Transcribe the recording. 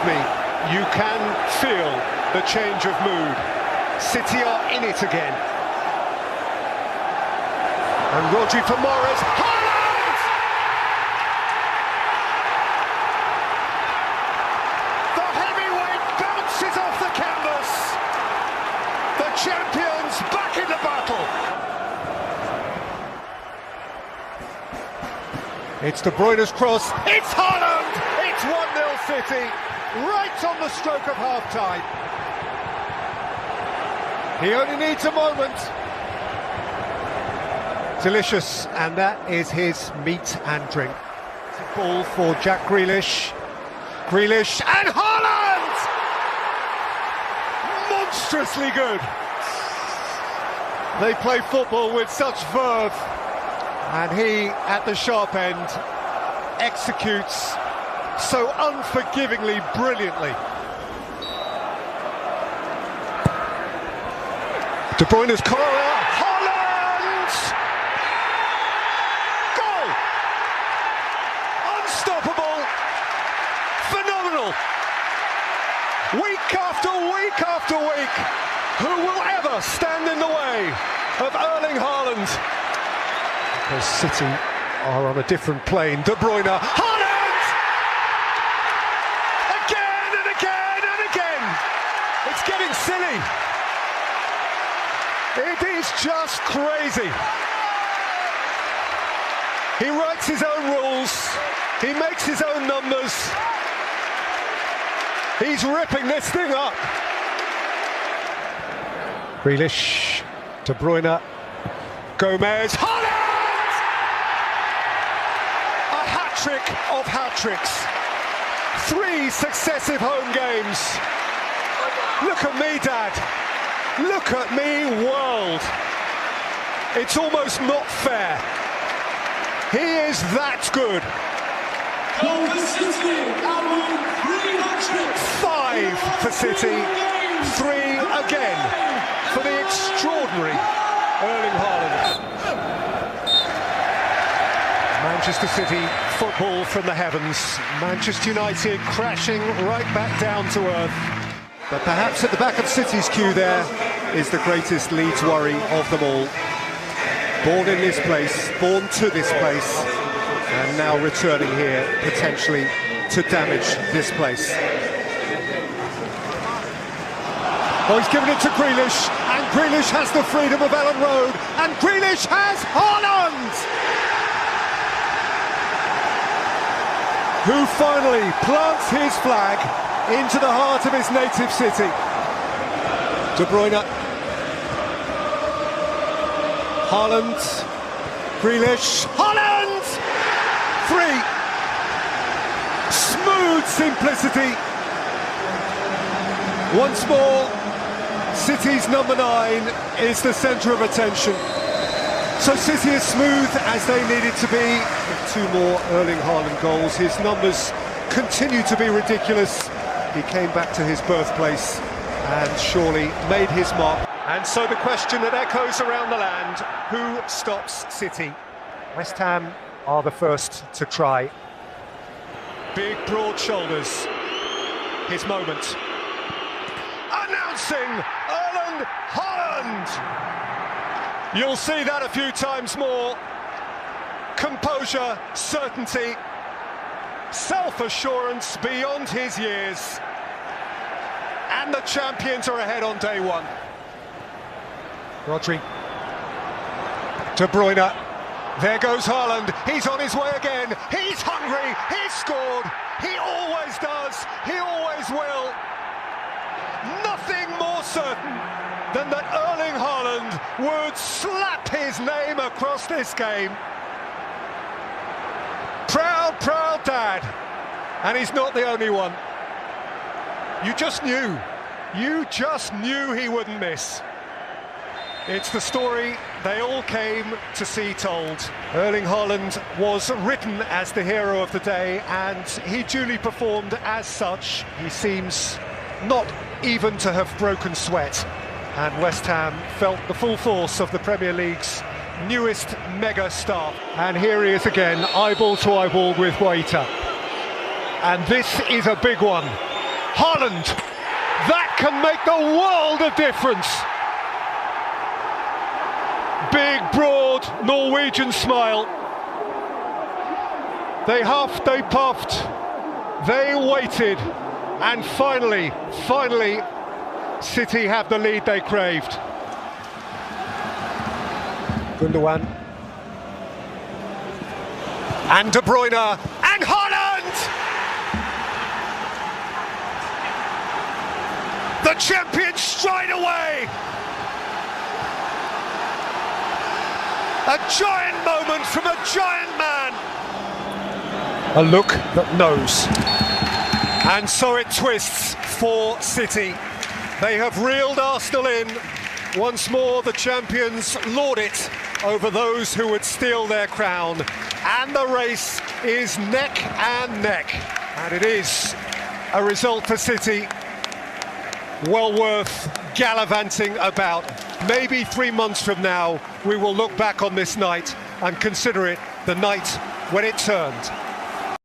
me, you can feel the change of mood. City are in it again. And Rodri for Morris. Haaland! The heavyweight bounces off the canvas. The champions back in the battle. It's De Bruyne's cross. It's Haaland! It's 1-0 City, right on the stroke of half-time. He only needs a moment. Delicious, and that is his meat and drink. Ball for Jack Grealish. Grealish and Haaland! Monstrously good. They play football with such verve, and he, at the sharp end, executes so unforgivingly brilliantly. De Bruyne's corner. Haaland! Goal! Unstoppable! Phenomenal! Week after week after week, who will ever stand in the way of Erling Haaland? Because City are on a different plane. De Bruyne. Haaland! Again and again and again! It's getting silly. It is just crazy. He writes his own rules. He makes his own numbers. He's ripping this thing up. Grealish, De Bruyne, Gomez, Haaland! A hat-trick of hat-tricks. 3 successive home games. Look at me, Dad. Look at me, world. It's almost not fair. He is that good. 5 for City, 3 again for the extraordinary Erling Haaland. Manchester City football from the heavens. Manchester United crashing right back down to earth. But perhaps at the back of City's queue there is the greatest Leeds worry of them all. Born in this place, born to this place, and now returning here potentially to damage this place. Oh, he's given it to Grealish, and Grealish has the freedom of Ellen Road, and Grealish has Haaland! Who finally plants his flag into the heart of his native city. De Bruyne. Haaland. Grealish. Haaland! 3. Smooth simplicity. Once more, City's number 9 is the centre of attention. So City as smooth as they needed to be. 2 more Erling Haaland goals. His numbers continue to be ridiculous. He came back to his birthplace and surely made his mark. And so the question that echoes around the land, who stops City? West Ham are the first to try. Big, broad shoulders. His moment. Announcing Erling Haaland! You'll see that a few times more. Composure, certainty, self-assurance beyond his years. And the champions are ahead on day one. Rodri. De Bruyne. There goes Haaland. He's on his way again. He's hungry. He's scored. He always does. He always will. Nothing more certain than that Erling Haaland would slap his name across this game. Proud, proud dad. And he's not the only one. You just knew he wouldn't miss. It's the story they all came to see told. Erling Haaland was written as the hero of the day, and he duly performed as such. He seems not even to have broken sweat, and West Ham felt the full force of the Premier League's newest mega star. And here he is again, eyeball to eyeball with Waiter. And this is a big one. Haaland! That can make the world of difference! Big, broad Norwegian smile. They huffed, they puffed, they waited, and finally, City have the lead they craved. Gundogan. And De Bruyne. And Haaland! The champions stride away! A giant moment from a giant man! A look that knows. And so it twists for City. They have reeled Arsenal in. Once more the champions lord it over those who would steal their crown. And the race is neck and neck. And it is a result for City well worth gallivanting about. Maybe 3 months from now we will look back on this night and consider it the night when it turned.